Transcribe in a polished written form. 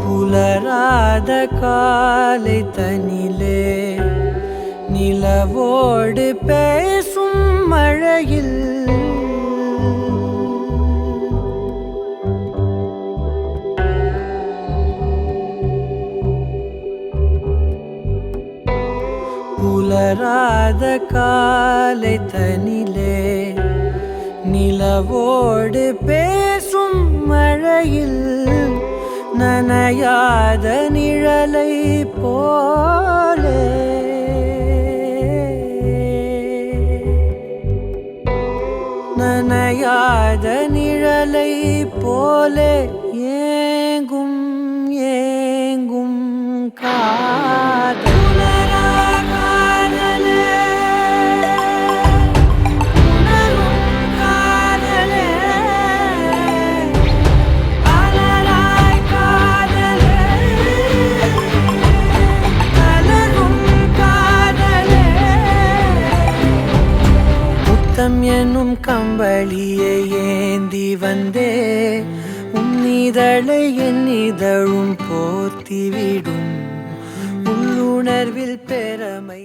புலராத காலை தனிலே நிலவோடு பேசும் மழையில் புலராத காலை தனிலே நிலவோடு பேசும் மழையில் நனையாத நிழலை போலே நனையாத நிழலை போலே ஏங்கும் ஏங்கும் காதல் எனும் கம்பளியை ஏந்தி வந்தே உன்னிதழை என் இதழும் போர்த்திவிடும் உள்ளுணர்வில் பெறமை